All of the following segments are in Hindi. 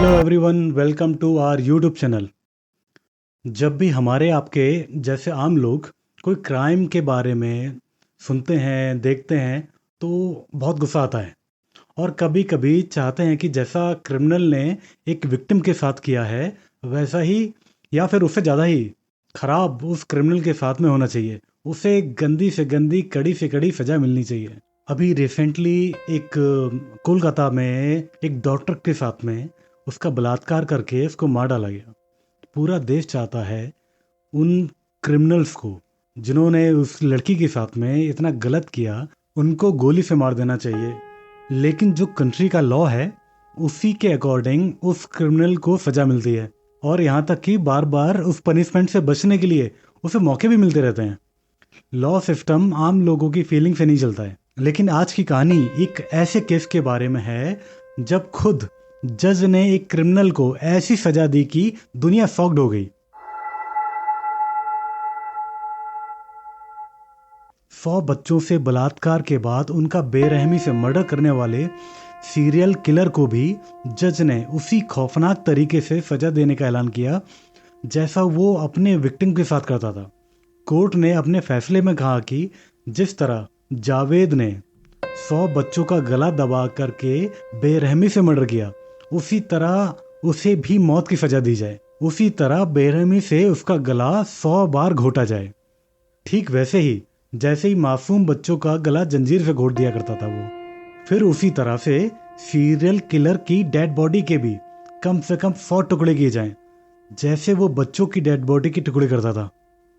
Hello everyone, welcome to our YouTube channel. जब भी हमारे आपके जैसे आम लोग कोई क्राइम के बारे में सुनते हैं, देखते हैं, तो बहुत गुस्सा आता है। और कभी कभी चाहते हैं कि जैसा क्रिमिनल ने एक विक्टिम के साथ किया है, वैसा ही या फिर उससे ज़्यादा ही खराब उस क्रिमिनल के साथ में होना चाहिए। उसे गंदी से गंदी, कड़ी से कड़ी सज़ा मिलनी चाहिए। अभी रिसेंटली एक कोलकाता में एक डॉक्टर के साथ में उसका बलात्कार करके उसको मार डाला गया। पूरा देश चाहता है उन क्रिमिनल्स को जिन्होंने उस लड़की के साथ में इतना गलत किया, उनको गोली से मार देना चाहिए। लेकिन जो कंट्री का लॉ है, उसी के अकॉर्डिंग उस क्रिमिनल को सजा मिलती है। और यहाँ तक कि बार बार उस पनिशमेंट से बचने के लिए उसे मौके भी मिलते रहते हैं। लॉ सिस्टम आम लोगों की फीलिंग से नहीं चलता है। लेकिन आज की कहानी एक ऐसे केस के बारे में है जब खुद जज ने एक क्रिमिनल को ऐसी सजा दी कि दुनिया शॉक्ड हो गई। 100 बच्चों से बलात्कार के बाद उनका बेरहमी से मर्डर करने वाले सीरियल किलर को भी जज ने उसी खौफनाक तरीके से सजा देने का ऐलान किया जैसा वो अपने विक्टिम के साथ करता था। कोर्ट ने अपने फैसले में कहा कि जिस तरह जावेद ने 100 बच्चों का गला दबा करके बेरहमी से मर्डर किया, उसी तरह उसे भी मौत की सजा दी जाए। उसी तरह बेरहमी से उसका गला 100 बार घोटा जाए। ठीक वैसे ही जैसे ही मासूम बच्चों का गला जंजीर से घोट दिया करता था वो, फिर उसी तरह से सीरियल किलर की डेड बॉडी के भी कम से कम 100 टुकड़े किए जाएं, जैसे वो बच्चों की डेड बॉडी के टुकड़े करता था।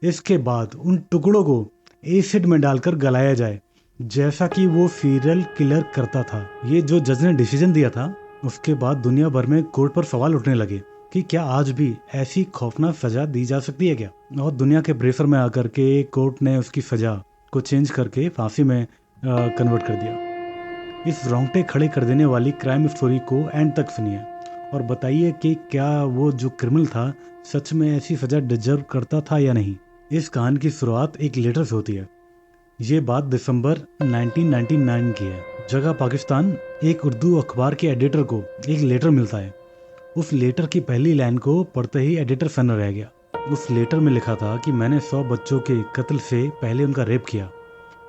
इसके बाद उन टुकड़ों को एसिड में डालकर गलाया जाए, जैसा कि वो सीरियल किलर करता था। ये जो जज ने डिसीजन दिया था, उसके बाद दुनिया भर में कोर्ट पर सवाल उठने लगे कि क्या आज भी ऐसी खौफनाक सजा दी जा सकती है क्या। और दुनिया के प्रेशर में आकर के कोर्ट ने उसकी सजा को चेंज करके फांसी में कन्वर्ट कर दिया। इस रोंगटे खड़े कर देने वाली क्राइम स्टोरी को एंड तक सुनिए और बताइए कि क्या वो जो क्रिमिनल था सच में ऐसी सजा डिजर्व करता था या नहीं। इस कहानी की शुरुआत एक लेटर से होती है। ये बात दिसंबर 1999 की है। जगह पाकिस्तान। एक उर्दू अखबार के एडिटर को एक लेटर मिलता है। उस लेटर की पहली लाइन को पढ़ते ही एडिटर सन्न रह गया। उस लेटर में लिखा था कि मैंने 100 बच्चों के कत्ल से पहले उनका रेप किया,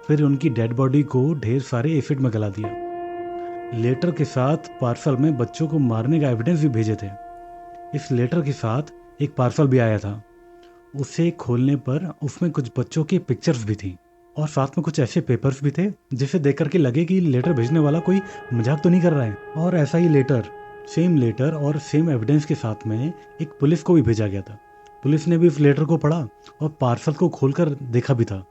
फिर उनकी डेड बॉडी को ढेर सारे एसिड में गला दिया। लेटर के साथ पार्सल में बच्चों को मारने का एविडेंस भी भेजे थे। इस लेटर के साथ एक पार्सल भी आया था। उसे खोलने पर उसमें कुछ बच्चों की पिक्चर्स भी थी और साथ में कुछ ऐसे पेपर्स भी थे जिसे देख करके लगे कि लेटर भेजने वाला कोई मजाक तो नहीं कर रहा है। और ऐसा ही लेटर, सेम लेटर और सेम एविडेंस के साथ में एक पुलिस को भी भेजा गया था। पुलिस ने भी उस लेटर को पढ़ा और पार्सल को खोलकर देखा भी था,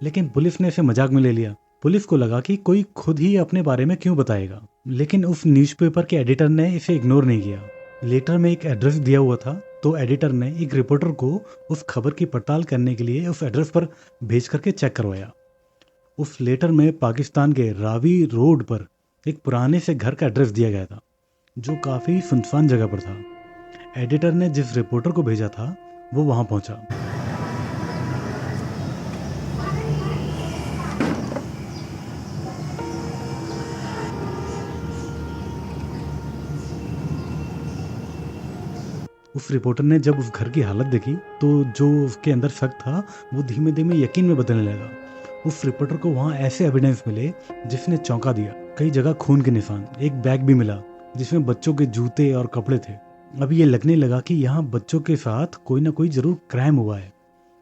लेकिन पुलिस ने इसे मजाक में ले लिया। पुलिस को लगा कि कोई खुद ही अपने बारे में क्यों बताएगा, लेकिन उस न्यूज़पेपर के एडिटर ने इसे इग्नोर नहीं किया। लेटर में एक एड्रेस दिया हुआ था, तो एडिटर ने एक रिपोर्टर को उस खबर की पड़ताल करने के लिए उस एड्रेस पर भेज करके चेक करवाया। उस लेटर में पाकिस्तान के रावी रोड पर एक पुराने से घर का एड्रेस दिया गया था, जो काफ़ी सुनसान जगह पर था। एडिटर ने जिस रिपोर्टर को भेजा था वो वहाँ पहुँचा। उस रिपोर्टर ने जब उस घर की हालत देखी तो जो उसके अंदर शक था वो धीमे धीमे यकीन में बदलने लगा। उस रिपोर्टर को वहाँ ऐसे एविडेंस मिले जिसने चौंका दिया। कई जगह खून के निशान, एक बैग भी मिला जिसमें बच्चों के जूते और कपड़े थे। अब ये लगने लगा कि यहाँ बच्चों के साथ कोई ना कोई जरूर क्राइम हुआ है।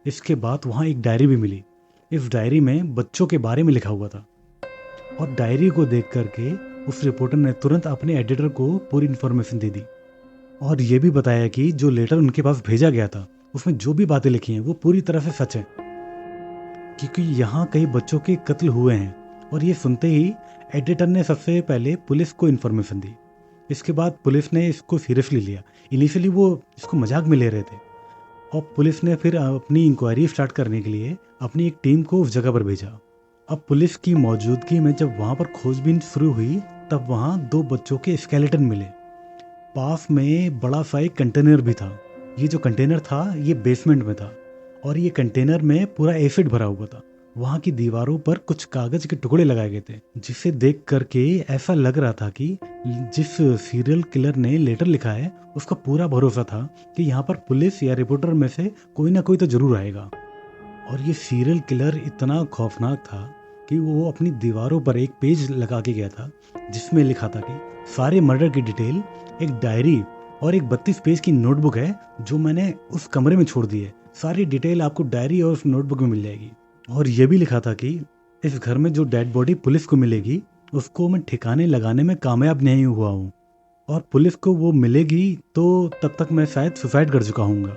इसके बाद वहाँ एक डायरी भी मिली। इस डायरी में बच्चों के बारे में लिखा हुआ था और डायरी को देख करके उस रिपोर्टर ने तुरंत अपने एडिटर को पूरी इन्फॉर्मेशन दे दी और ये भी बताया कि जो लेटर उनके पास भेजा गया था उसमें जो भी बातें लिखी हैं वो पूरी तरह से सच है, क्योंकि यहाँ कई बच्चों के कत्ल हुए हैं। और ये सुनते ही एडिटर ने सबसे पहले पुलिस को इन्फॉर्मेशन दी। इसके बाद पुलिस ने इसको सीरियसली लिया। इनिशियली वो इसको मजाक में ले रहे थे और पुलिस ने फिर अपनी इंक्वायरी स्टार्ट करने के लिए अपनी एक टीम को उस जगह पर भेजा। अब पुलिस की मौजूदगी में जब वहाँ पर खोजबीन शुरू हुई तब वहाँ 2 बच्चों के स्केलेटन मिले। पास में बड़ा सा एक कंटेनर भी था। ये जो कंटेनर था ये बेसमेंट में था और ये कंटेनर में पूरा एसिड भरा हुआ था। वहाँ की दीवारों पर कुछ कागज के टुकड़े लगाए गए थे, जिसे देख करके ऐसा लग रहा था कि जिस सीरियल किलर ने लेटर लिखा है उसका पूरा भरोसा था कि यहाँ पर पुलिस या रिपोर्टर में से कोई ना कोई तो जरूर आएगा। और ये सीरियल किलर इतना खौफनाक था कि वो अपनी दीवारों पर एक पेज लगा के गया था जिसमें लिखा था कि सारे मर्डर की डिटेल एक डायरी और एक 32 पेज की नोटबुक है जो मैंने उस कमरे में छोड़ दी है। सारी डिटेल आपको डायरी और उस नोटबुक में मिल जाएगी। और ये भी लिखा था कि इस घर में जो डेड बॉडी पुलिस को मिलेगी उसको मैं ठिकाने लगाने में कामयाब नहीं हुआ हूँ, और पुलिस को वो मिलेगी तो तब तक मैं शायद सुसाइड कर चुका हूँगा।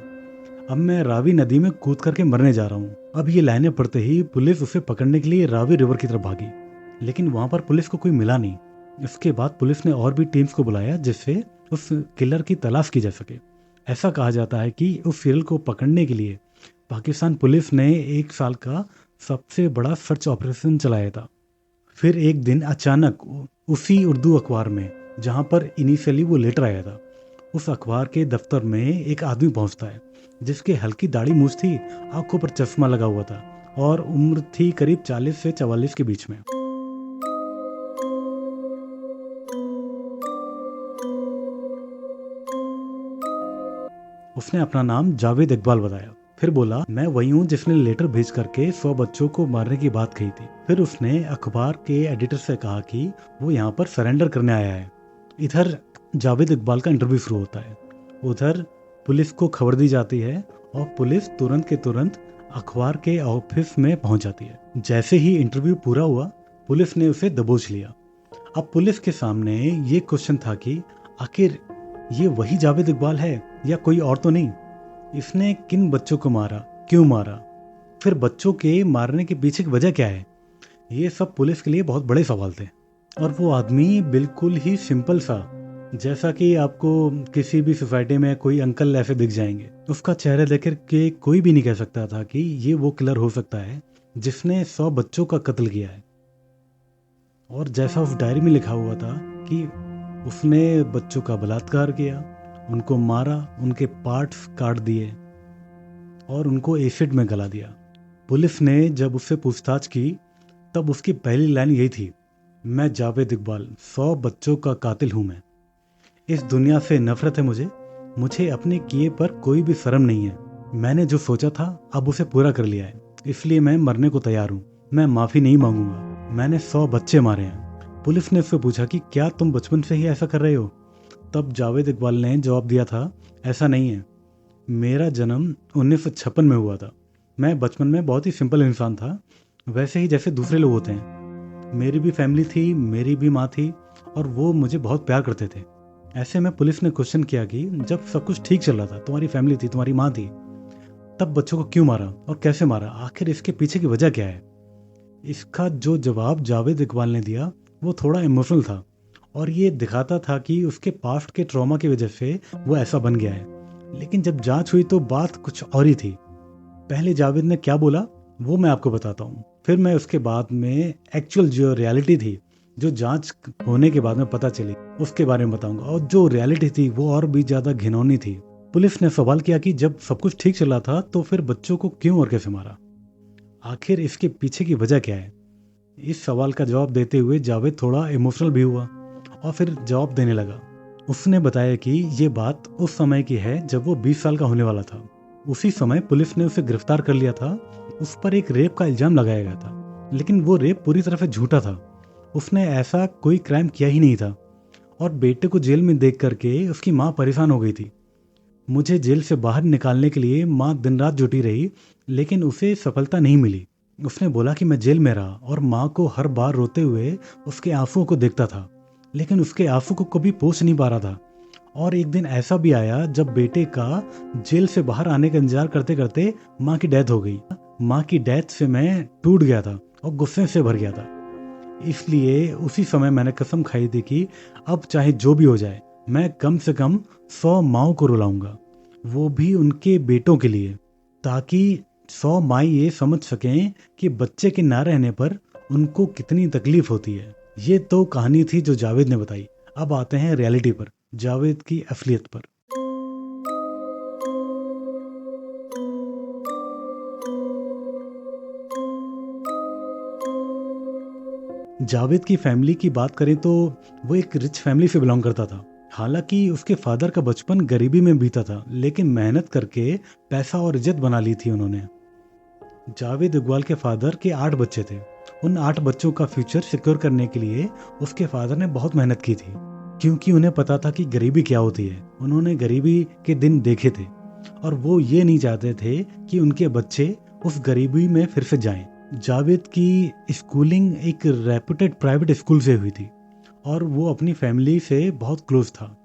अब मैं रावी नदी में कूद करके मरने जा रहा हूँ। अब ये लाइनें पढ़ते ही पुलिस उसे पकड़ने के लिए रावी रिवर की तरफ भागी, लेकिन वहां पर पुलिस को कोई मिला नहीं। इसके बाद पुलिस ने और भी टीम्स को बुलाया जिससे उस किलर की तलाश की जा सके। ऐसा कहा जाता है कि उस सीरियल को पकड़ने के लिए पाकिस्तान पुलिस ने 1 साल का सबसे बड़ा सर्च ऑपरेशन चलाया था। फिर एक दिन अचानक उसी उर्दू अखबार में जहां पर इनिशियली वो लेटर आया था, उस अखबार के दफ्तर में एक आदमी पहुंचता है जिसके हल्की दाढ़ी मूछ थी, आंखों पर चश्मा लगा हुआ था और उम्र थी करीब 40 से 44 के बीच में। उसने अपना नाम जावेद इकबाल बताया। फिर बोला, मैं वही हूँ जिसने लेटर भेज करके 100 बच्चों को मारने की बात कही थी। फिर उसने अखबार के एडिटर से कहा कि वो यहाँ पर सरेंडर करने आया है। इधर जावेद इकबाल का इंटरव्यू शुरू होता है, उधर पुलिस को खबर दी जाती है और पुलिस तुरंत के तुरंत अखबार के ऑफिस में पहुंच जाती है। जैसे ही इंटरव्यू पूरा हुआ पुलिस ने उसे दबोच लिया। अब पुलिस के सामने ये क्वेश्चन था कि आखिर ये वही जावेद इकबाल है या कोई और तो नहीं? इसने किन बच्चों को मारा, क्यों मारा, फिर बच्चों के मारने के पीछे की वजह क्या है? ये सब पुलिस के लिए बहुत बड़े सवाल थे। और वो आदमी बिल्कुल ही सिंपल सा, जैसा कि आपको किसी भी सोसाइटी में कोई अंकल ऐसे दिख जाएंगे। उसका चेहरा देख के कोई भी नहीं कह सकता था कि ये वो किलर हो सकता है जिसने 100 बच्चों का कत्ल किया है। और जैसा उस डायरी में लिखा हुआ था कि उसने बच्चों का बलात्कार किया, उनको मारा, उनके पार्ट्स काट दिए और उनको एसिड में गला दिया। पुलिस ने जब उससे पूछताछ की तब उसकी पहली लाइन यही थी, मैं जावेद इकबाल 100 बच्चों का कातिल हूं। मैं इस दुनिया से नफरत है मुझे अपने किए पर कोई भी शर्म नहीं है। मैंने जो सोचा था अब उसे पूरा कर लिया है, इसलिए मैं मरने को तैयार हूँ। मैं माफ़ी नहीं मांगूंगा। मैंने 100 बच्चे मारे हैं। पुलिस ने उससे पूछा कि क्या तुम बचपन से ही ऐसा कर रहे हो? तब जावेद इकबाल ने जवाब दिया था, ऐसा नहीं है, मेरा जन्म 1956 में हुआ था। मैं बचपन में बहुत ही सिंपल इंसान था, वैसे ही जैसे दूसरे लोग होते हैं। मेरी भी फैमिली थी, मेरी भी माँ थी और वो मुझे बहुत प्यार करते थे। ऐसे में पुलिस ने क्वेश्चन किया कि जब सब कुछ ठीक चल रहा था, तुम्हारी फैमिली थी, तुम्हारी माँ थी, तब बच्चों को क्यों मारा और कैसे मारा? आखिर इसके पीछे की वजह क्या है? इसका जो जवाब जावेद इकबाल ने दिया वो थोड़ा इमोशनल था और ये दिखाता था कि उसके पास्ट के ट्रॉमा की वजह से वो ऐसा बन गया है। लेकिन जब जांच हुई तो बात कुछ और ही थी। पहले जावेद ने क्या बोला वो मैं आपको बताता हूँ, फिर मैं उसके बाद में एक्चुअल जो रियलिटी थी, जो जांच होने के बाद में पता चली, उसके बारे में बताऊंगा। और जो रियलिटी थी वो और भी ज्यादा घिनौनी थी। पुलिस ने सवाल किया कि जब सब कुछ ठीक चला था तो फिर बच्चों को क्यों और कैसे मारा? आखिर इसके पीछे की वजह क्या है? इस सवाल का जवाब देते हुए जावेद थोड़ा इमोशनल भी हुआ और फिर जवाब देने लगा। उसने बताया कि ये बात उस समय की है जब वो 20 साल का होने वाला था। उसी समय पुलिस ने उसे गिरफ्तार कर लिया था। उस पर एक रेप का इल्जाम लगाया गया था, लेकिन वो रेप पूरी तरह से झूठा था। उसने ऐसा कोई क्राइम किया ही नहीं था। और बेटे को जेल में देख करके उसकी माँ परेशान हो गई थी। मुझे जेल से बाहर निकालने के लिए माँ दिन रात जुटी रही, लेकिन उसे सफलता नहीं मिली। उसने बोला कि मैं जेल में रहा और माँ को हर बार रोते हुए उसके आंसुओं को देखता था, लेकिन उसके आंसू को कभी पोंछ नहीं पा रहा था। और एक दिन ऐसा भी आया जब बेटे का जेल से बाहर आने का इंतजार करते करते माँ की डेथ हो गई। माँ की डेथ से मैं टूट गया था और गुस्से से भर गया था। इसलिए उसी समय मैंने कसम खाई थी कि अब चाहे जो भी हो जाए मैं कम से कम 100 माँओं को रुलाऊंगा, वो भी उनके बेटों के लिए, ताकि 100 माँ ये समझ सकें कि बच्चे के ना रहने पर उनको कितनी तकलीफ होती है। ये तो कहानी थी जो जावेद ने बताई। अब आते हैं रियलिटी पर, जावेद की असलियत पर। जावेद की फैमिली की बात करें तो वो एक रिच फैमिली से बिलोंग करता था। हालांकि उसके फादर का बचपन गरीबी में बीता था, लेकिन मेहनत करके पैसा और इज्जत बना ली थी उन्होंने। जावेद इकबाल के फादर के 8 बच्चे थे। उन 8 बच्चों का फ्यूचर सिक्योर करने के लिए उसके फादर ने बहुत मेहनत की थी, क्योंकि उन्हें पता था कि गरीबी क्या होती है। उन्होंने गरीबी के दिन देखे थे और वो ये नहीं चाहते थे कि उनके बच्चे उस गरीबी में फिर से जाएं। जावेद की स्कूलिंग एक रेपुटेड प्राइवेट स्कूल से हुई थी और वो अपनी फैमिली से बहुत क्लोज था।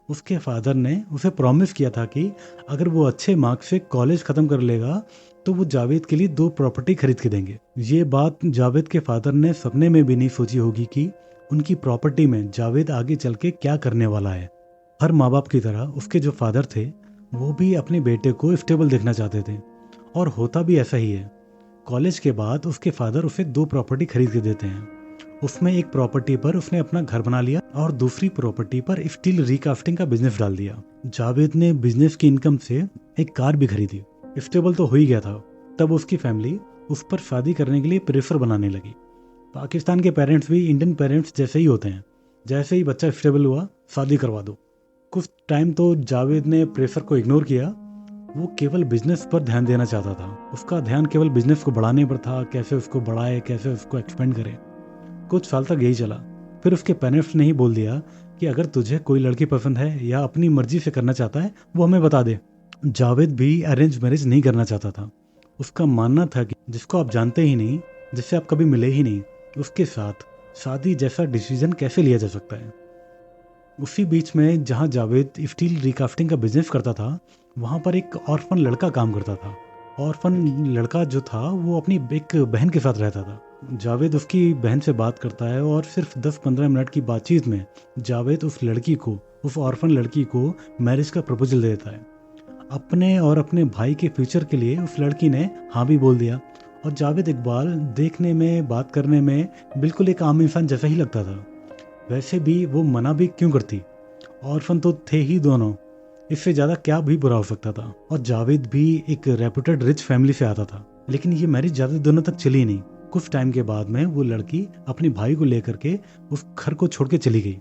उसके फादर ने उसे प्रॉमिस किया था कि अगर वो अच्छे मार्क्स से कॉलेज ख़त्म कर लेगा तो वो जावेद के लिए 2 प्रॉपर्टी खरीद के देंगे। ये बात जावेद के फादर ने सपने में भी नहीं सोची होगी कि उनकी प्रॉपर्टी में जावेद आगे चल के क्या करने वाला है। हर माँ बाप की तरह उसके जो फादर थे वो भी अपने बेटे को स्टेबल देखना चाहते थे, और होता भी ऐसा ही है। कॉलेज के बाद उसके फादर उसे 2 प्रॉपर्टी खरीद के देते हैं। उसमें एक प्रॉपर्टी पर उसने अपना घर बना लिया और दूसरी प्रॉपर्टी पर स्टील रिकास्टिंग का बिजनेस डाल दिया। जावेद ने बिजनेस की इनकम से एक कार भी खरीदी। स्टेबल तो हो ही गया था। तब उसकी फैमिली उस पर शादी करने के लिए प्रेशर बनाने लगी। पाकिस्तान के पेरेंट्स भी इंडियन पेरेंट्स जैसे ही होते हैं, जैसे ही बच्चा स्टेबल हुआ शादी करवा दो। कुछ टाइम तो जावेद ने प्रेशर को इग्नोर किया। वो केवल बिजनेस पर ध्यान देना चाहता था। उसका ध्यान केवल बिजनेस को बढ़ाने पर था, कैसे उसको बढ़ाए, कैसे उसको एक्सपेंड करे। कुछ साल तक यही चला। फिर उसके पेरेंट्स ने ही बोल दिया कि अगर तुझे कोई लड़की पसंद है या अपनी मर्जी से करना चाहता है वो हमें बता दे। जावेद भी अरेंज मैरिज नहीं करना चाहता था। उसका मानना था कि जिसको आप जानते ही नहीं, जिससे आप कभी मिले ही नहीं, उसके साथ शादी जैसा डिसीजन कैसे लिया जा सकता है। उसी बीच में जहाँ जावेद स्टील रिकास्टिंग का बिजनेस करता था, वहाँ पर एक ऑर्फन लड़का काम करता था। ऑर्फन लड़का जो था वो अपनी एक बहन के साथ रहता था। जावेद उसकी बहन से बात करता है और सिर्फ 10-15 मिनट की बातचीत में जावेद उस ऑर्फन लड़की को मैरिज का प्रपोजल देता है। अपने और अपने भाई के फ्यूचर के लिए उस लड़की ने हाँ भी बोल दिया। और जावेद इकबाल देखने में, बात करने में बिल्कुल एक आम इंसान जैसा ही लगता था। वैसे भी वो मना भी क्यों करती, ऑर्फन तो थे ही दोनों, इससे ज़्यादा क्या भी बुरा हो सकता था। और जावेद भी एक रेपुटेड रिच फैमिली से आता था, लेकिन ये मैरिज ज़्यादा दिनों तक चली नहीं। कुछ टाइम के बाद में वो लड़की अपने भाई को लेकर के उस घर को छोड़ के चली गई।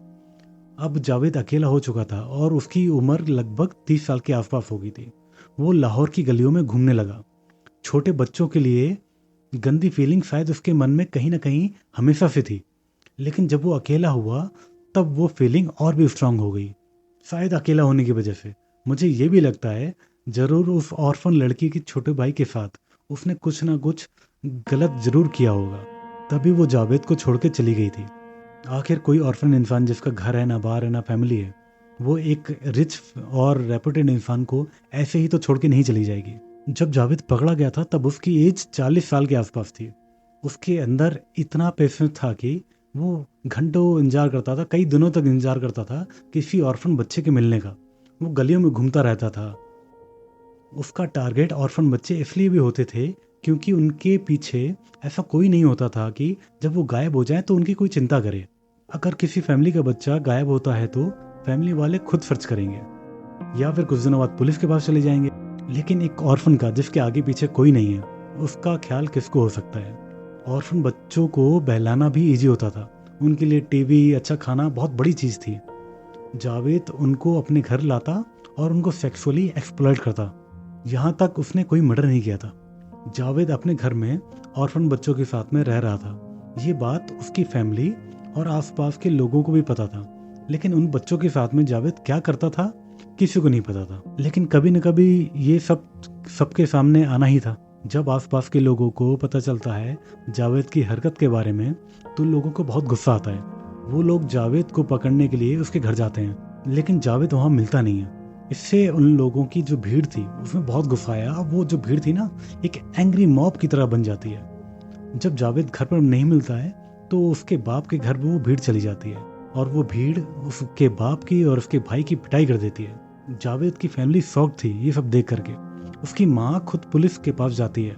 अब जावेद अकेला हो चुका था और उसकी उम्र लगभग 30 साल के आसपास हो गई थी। वो लाहौर की गलियों में घूमने लगा। छोटे बच्चों के लिए गंदी फीलिंग शायद उसके मन में कहीं ना कहीं हमेशा से थी, लेकिन जब वो अकेला हुआ तब वो फीलिंग और भी स्ट्रांग हो गई, शायद अकेला होने की वजह से। मुझे ये भी लगता है ज़रूर उस ऑर्फन लड़की के छोटे भाई के साथ उसने कुछ ना कुछ गलत ज़रूर किया होगा, तभी वो जावेद को छोड़ के चली गई थी। आखिर कोई ऑर्फन इंसान जिसका घर है, ना बाहर है, ना फैमिली है, वो एक रिच और रेपुटेड इंसान को ऐसे ही तो छोड़ के नहीं चली जाएगी। जब जावेद पकड़ा गया था तब उसकी एज 40 साल के आसपास थी। उसके अंदर इतना पेशेंस था कि वो घंटों इंतजार करता था, कई दिनों तक इंतजार करता था किसी ऑर्फन बच्चे के मिलने का। वो गलियों में घूमता रहता था। उसका टारगेट ऑर्फन बच्चे इसलिए भी होते थे क्योंकि उनके पीछे ऐसा कोई नहीं होता था कि जब वो गायब हो जाए तो उनकी कोई चिंता करे। अगर किसी फैमिली का बच्चा गायब होता है तो फैमिली वाले खुद सर्च करेंगे या फिर कुछ दिनों बाद पुलिस के पास चले जाएंगे। लेकिन एक ऑर्फन का जिसके आगे पीछे कोई नहीं है, उसका ख्याल किसको हो सकता है। ऑर्फन बच्चों को बहलाना भी इजी होता था। उनके लिए टीवी, अच्छा खाना बहुत बड़ी चीज़ थी। जावेद उनको अपने घर लाता और उनको सेक्सुअली एक्सप्लॉइट करता। यहाँ तक उसने कोई मर्डर नहीं किया था। जावेद अपने घर में ऑर्फन बच्चों के साथ में रह रहा था। ये बात उसकी फैमिली और आसपास के लोगों को भी पता था, लेकिन उन बच्चों के साथ में जावेद क्या करता था किसी को नहीं पता था। लेकिन कभी न कभी ये सबके सामने आना ही था। जब आसपास के लोगों को पता चलता है जावेद की हरकत के बारे में तो लोगों को बहुत गुस्सा आता है। वो लोग जावेद को पकड़ने के लिए उसके घर जाते हैं, लेकिन जावेद वहाँ मिलता नहीं है। इससे उन लोगों की जो भीड़ थी उसमें बहुत गुस्सा आया। अब वो जो भीड़ थी ना, एक एंग्री मॉब की तरह बन जाती है। जब जावेद घर पर नहीं मिलता है तो उसके बाप के घर में वो भीड़ चली जाती है और वो भीड़ उसके बाप की और उसके भाई की पिटाई कर देती है। जावेद की फैमिली शॉक थी ये सब देख करके। उसकी माँ खुद पुलिस के पास जाती है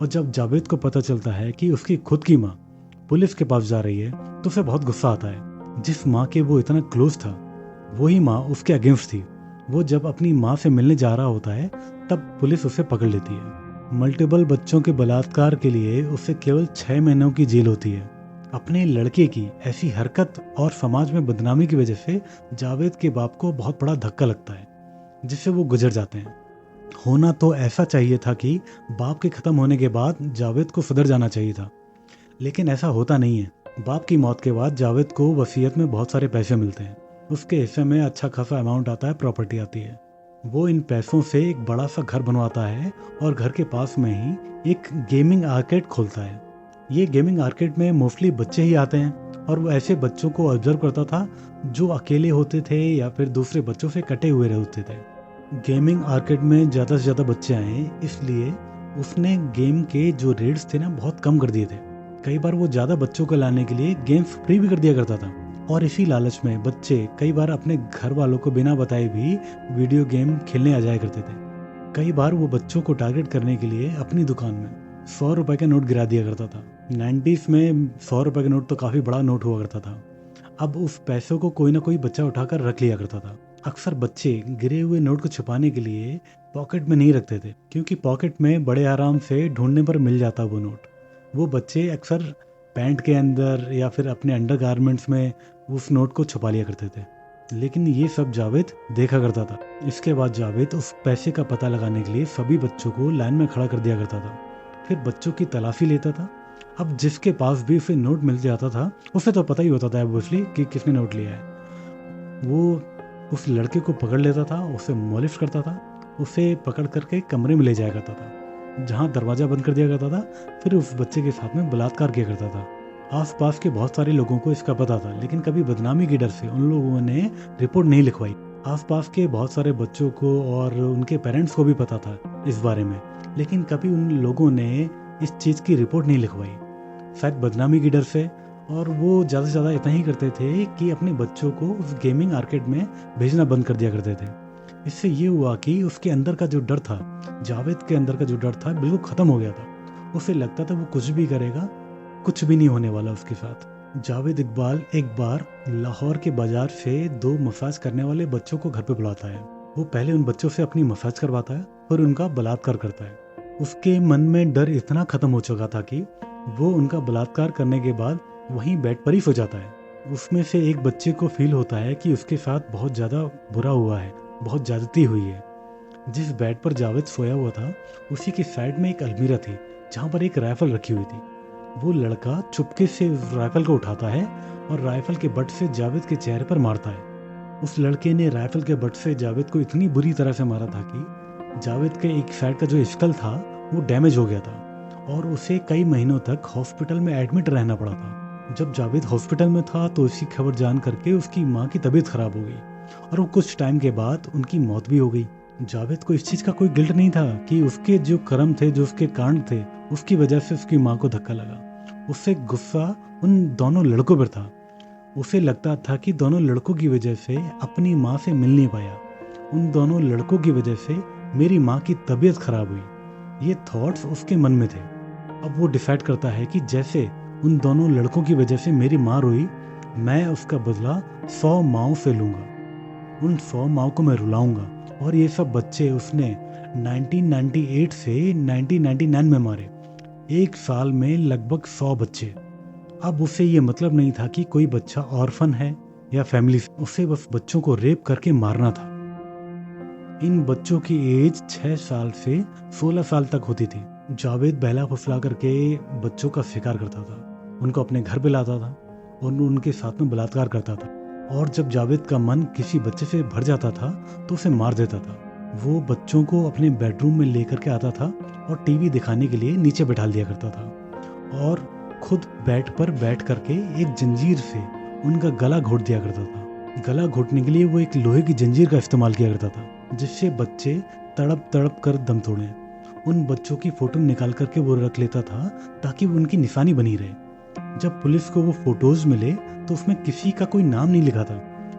और जब जावेद को पता चलता है कि उसकी खुद की माँ पुलिस के पास जा रही है तो उसे बहुत गुस्सा आता है। जिस माँ के वो इतना क्लोज था वही माँ उसके अगेंस्ट थी। वो जब अपनी माँ से मिलने जा रहा होता है तब पुलिस उसे पकड़ लेती है। मल्टीपल बच्चों के बलात्कार के लिए उसे केवल 6 महीनों की जेल होती है। अपने लड़के की ऐसी हरकत और समाज में बदनामी की वजह से जावेद के बाप को बहुत बड़ा धक्का लगता है, जिससे वो गुजर जाते हैं। होना तो ऐसा चाहिए था कि बाप के ख़त्म होने के बाद जावेद को सुधर जाना चाहिए था, लेकिन ऐसा होता नहीं है। बाप की मौत के बाद जावेद को वसीयत में बहुत सारे पैसे मिलते हैं। उसके हिस्से में अच्छा खासा अमाउंट आता है, प्रॉपर्टी आती है। वो इन पैसों से एक बड़ा सा घर बनवाता है और घर के पास में ही एक गेमिंग आर्केड खोलता है। ये गेमिंग आर्केड में मोस्टली बच्चे ही आते हैं और वो ऐसे बच्चों को ऑब्जर्व करता था जो अकेले होते थे या फिर दूसरे बच्चों से कटे हुए रहते थे। गेमिंग आर्केड में ज़्यादा से ज़्यादा बच्चे आए, इसलिए उसने गेम के जो रेट्स थे ना बहुत कम कर दिए थे। कई बार वो ज़्यादा बच्चों को लाने के लिए गेम्स फ्री भी कर दिया करता था, और इसी लालच में बच्चे कई बार अपने घर वालों को बिना बताए भी वीडियो गेम खेलने आ जाया करते थे। कई बार वो बच्चों को टारगेट करने के लिए अपनी दुकान में 100 रुपए का नोट गिरा दिया करता था। 90s में 100 रुपए का नोट तो काफ़ी बड़ा नोट हुआ करता था। अब उस पैसों को कोई ना कोई बच्चा उठाकर रख लिया करता था। अक्सर बच्चे गिरे हुए नोट को छुपाने के लिए पॉकेट में नहीं रखते थे, क्योंकि पॉकेट में बड़े आराम से ढूंढने पर मिल जाता वो नोट। वो बच्चे अक्सर पैंट के अंदर या फिर अपने अंडर गारमेंट्स में उस नोट को छुपा लिया करते थे, लेकिन ये सब जावेद देखा करता था। इसके बाद जावेद उस पैसे का पता लगाने के लिए सभी बच्चों को लाइन में खड़ा कर दिया करता था, फिर बच्चों की तलाशी लेता था। अब जिसके पास भी उसे नोट मिल जाता था उसे तो पता ही होता था ऑब्वियसली कि किसने नोट लिया है। वो उस लड़के को पकड़ लेता था, उसे मॉलिश करता था, उसे पकड़ करके कमरे में ले जाया करता था जहाँ दरवाज़ा बंद कर दिया करता था, फिर उस बच्चे के साथ में बलात्कार किया करता था। आसपास के बहुत सारे लोगों को इसका पता था, लेकिन कभी बदनामी के डर से उन लोगों ने रिपोर्ट नहीं लिखवाई। आसपास के बहुत सारे बच्चों को और उनके पेरेंट्स को भी पता था इस बारे में, लेकिन कभी उन लोगों ने इस चीज़ की रिपोर्ट नहीं लिखवाई, शायद बदनामी के डर से। और वो ज़्यादा से ज़्यादा इतना ही करते थे कि अपने बच्चों को उस गेमिंग आर्केड में भेजना बंद कर दिया करते थे। इससे ये हुआ कि उसके अंदर का जो डर था, जावेद के अंदर का जो डर था, बिल्कुल ख़त्म हो गया था। उसे लगता था वो कुछ भी करेगा, कुछ भी नहीं होने वाला उसके साथ। जावेद इकबाल एक बार लाहौर के बाजार से 2 मसाज करने वाले बच्चों को घर पे बुलाता है। वो पहले उन बच्चों से अपनी मसाज करवाता है और उनका बलात्कार करता है। उसके मन में डर इतना ख़त्म हो चुका था कि वो उनका बलात्कार करने के बाद वहीं बेड पर ही सो जाता है। उसमें से एक बच्चे को फील होता है कि उसके साथ बहुत ज़्यादा बुरा हुआ है, बहुत ज़्यादती हुई है। जिस बेड पर जावेद सोया हुआ था उसी के साइड में एक अलमीरा थी जहाँ पर एक राइफल रखी हुई थी। वो लड़का चुपके से राइफल को उठाता है और राइफल के बट से जावेद के चेहरे पर मारता है। उस लड़के ने राइफल के बट से जावेद को इतनी बुरी तरह से मारा था कि जावेद के एक साइड का जो स्कल था वो डैमेज हो गया था और उसे कई महीनों तक हॉस्पिटल में एडमिट रहना पड़ा था। जब जावेद हॉस्पिटल में था तो इसकी खबर जान करके उसकी माँ की तबीयत खराब हो गई और वो कुछ टाइम के बाद उनकी मौत भी हो गई। जावेद को इस चीज़ का कोई गिल्ट नहीं था कि उसके जो कर्म थे, जो उसके कांड थे, उसकी वजह से उसकी माँ को धक्का लगा। उससे गुस्सा उन दोनों लड़कों पर था। उसे लगता था कि दोनों लड़कों की वजह से अपनी माँ से मिल नहीं पाया, उन दोनों लड़कों की वजह से मेरी माँ की तबीयत खराब हुई। ये थॉट्स उसके मन में थे। अब वो डिसाइड करता है कि जैसे उन दोनों लड़कों की वजह से मेरी माँ रोई, मैं उसका बदला 100 माँओं से लूँगा। उन 100 माँओं को मैं रुलाऊंगा। और ये सब बच्चे उसने 1998 से 1999 में मारे। एक साल में लगभग 100 बच्चे। अब उसे ये मतलब नहीं था कि कोई बच्चा ऑर्फन है या फैमिली से, उसे बस बच्चों को रेप करके मारना था। इन बच्चों की एज 6 साल से 16 साल तक होती थी। जावेद बहला फुसला करके बच्चों का शिकार करता था, उनको अपने घर पे लाता था और उनके साथ में बलात्कार करता था। और जब जावेद का मन किसी बच्चे से भर जाता था तो उसे मार देता था। वो बच्चों को अपने बेडरूम में लेकर के आता था और टीवी दिखाने के लिए नीचे बैठा दिया करता था और खुद बेड पर बैठ करके एक जंजीर से उनका गला घोट दिया करता था। गला घोटने के लिए वो एक लोहे की जंजीर का इस्तेमाल किया करता था, जिससे बच्चे तड़प तड़प कर दम तोड़ें। उन बच्चों की फोटो निकाल करके वो रख लेता था ताकि वो उनकी निशानी बनी रहे। जब पुलिस को वो फोटोज मिले तो उसमें किसी का कोई नाम नहीं लिखा था,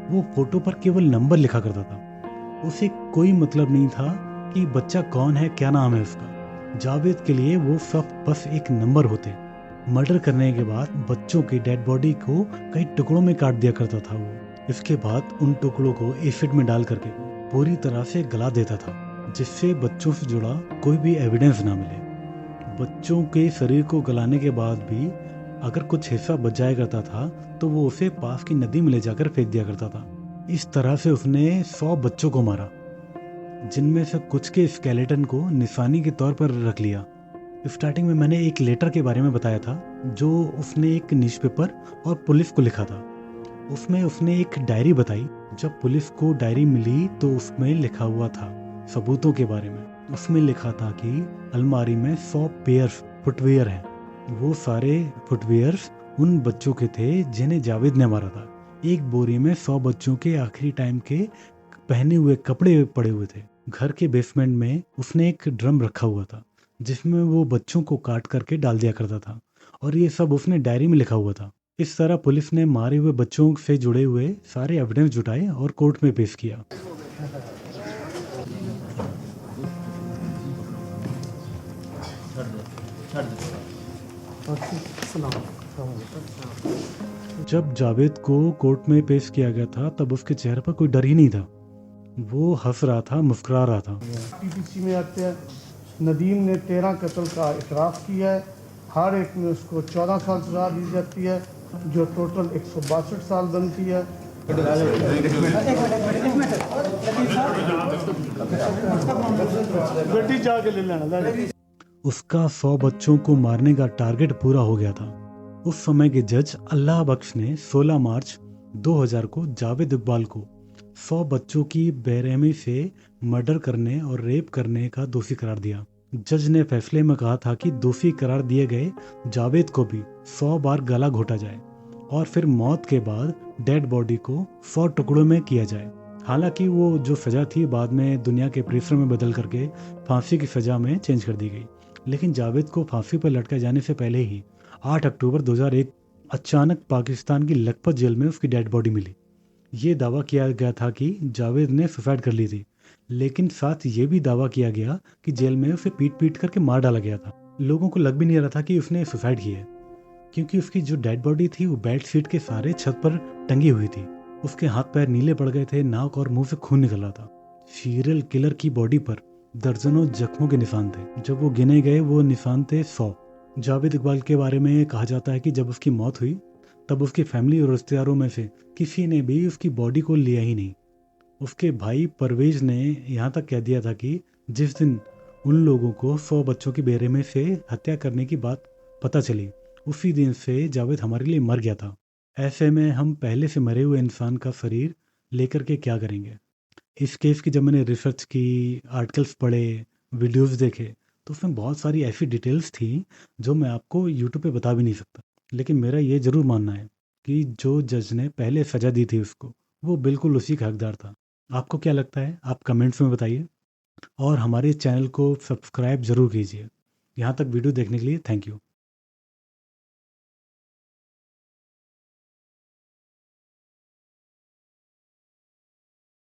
वो फोटो पर केवल नंबर लिखा करता था। उसे कोई मतलब नहीं था कि बच्चा कौन है, क्या नाम है उसका। जावेद के लिए वो सब बस एक नंबर होते। मर्डर करने के बाद बच्चों की डेड बॉडी को कई टुकड़ों में काट दिया करता था वो। इसके बाद उन टुकड़ों को एसिड में डाल करके पूरी तरह से गला देता था, जिससे बच्चों से जुड़ा कोई भी एविडेंस ना मिले। बच्चों के शरीर को गलाने के बाद भी अगर कुछ हिस्सा बच जाया करता था तो वो उसे पास की नदी में ले जाकर फेंक दिया करता था। इस तरह से उसने 100 बच्चों को मारा, जिनमें से कुछ के स्केलेटन को निशानी के तौर पर रख लिया। स्टार्टिंग में मैंने एक लेटर के बारे में बताया था जो उसने एक न्यूज़पेपर और पुलिस को लिखा था। उसमें उसने एक डायरी बताई। जब पुलिस को डायरी मिली तो उसमें लिखा हुआ था सबूतों के बारे में। उसमें लिखा था कि अलमारी में 100 पेयर्स फुटवियर हैं। वो सारे फुटवियर्स उन बच्चों के थे जिन्हें जावेद ने मारा था। एक बोरी में 100 बच्चों के आखिरी टाइम के पहने हुए कपड़े पड़े हुए थे। घर के बेसमेंट में उसने एक ड्रम रखा हुआ था जिसमें वो बच्चों को काट करके डाल दिया करता था, और ये सब उसने डायरी में लिखा हुआ था। इस तरह पुलिस ने मारे हुए बच्चों से जुड़े हुए सारे एविडेंस जुटाए और कोर्ट में पेश किया। जब जावेद को कोर्ट में पेश किया गया था तब उसके चेहरे पर कोई डर ही नहीं था। वो हंस रहा था, मुस्कुरा रहा था। टीपीसी में आते हैं। नदीम ने 13 कत्ल का इकरार किया है। हर एक में उसको 14 साल सजा दी जाती है, जो टोटल 162 साल बनती है। बेटी जाके ले लेना। उसका 100 बच्चों को मारने का टारगेट पूरा हो गया था। उस समय के जज अल्लाह बख्श ने 16 मार्च 2000 को जावेद इकबाल को 100 बच्चों की बेरहमी से मर्डर करने और रेप करने का दोषी करार दिया। जज ने फैसले में कहा था कि दोषी करार दिए गए जावेद को भी 100 बार गला घोटा जाए और फिर मौत के बाद डेड बॉडी को 100 टुकड़ों में किया जाए। हालांकि वो जो सजा थी बाद में दुनिया के प्रेशर में बदल करके फांसी की सजा में चेंज कर दी गई, लेकिन जावेद को फांसी पर लटकाए जाने से पहले ही 8 अक्टूबर 2001 अचानक पाकिस्तान की लखपत जेल में उसकी डेड बॉडी मिली। ये दावा किया गया था कि जावेद ने सुसाइड कर ली थी, लेकिन साथ ये भी दावा किया गया कि जेल में उसे पीट पीट करके मार डाला गया था। लोगों को लग भी नहीं रहा था कि उसने सुसाइड किया है, क्योंकि उसकी जो डेड बॉडी थी वो बेड शीट के सारे छत पर टंगी हुई थी। उसके हाथ पैर नीले पड़ गए थे, नाक और मुंह से खून निकल रहा था। सीरियल किलर की बॉडी पर दर्जनों जख्मों के निशान थे। जब वो गिने गए वो निशान थे 100। जावेद इकबाल के बारे में कहा जाता है कि जब उसकी मौत हुई तब उसकी फैमिली और रिश्तेदारों में से किसी ने भी उसकी बॉडी को लिया ही नहीं। उसके भाई परवेज ने यहाँ तक कह दिया था कि जिस दिन उन लोगों को 100 बच्चों की बेरहमी से हत्या करने की बात पता चली, उसी दिन से जावेद हमारे लिए मर गया था। ऐसे में हम पहले से मरे हुए इंसान का शरीर लेकर के क्या करेंगे। इस केस की जब मैंने रिसर्च की, आर्टिकल्स पढ़े, वीडियोस देखे, तो उसमें बहुत सारी ऐसी डिटेल्स थी जो मैं आपको यूट्यूब पे बता भी नहीं सकता। लेकिन मेरा ये ज़रूर मानना है कि जो जज ने पहले सज़ा दी थी उसको, वो बिल्कुल उसी का हकदार था। आपको क्या लगता है आप कमेंट्स में बताइए, और हमारे चैनल को सब्सक्राइब ज़रूर कीजिए। यहाँ तक वीडियो देखने के लिए थैंक यू।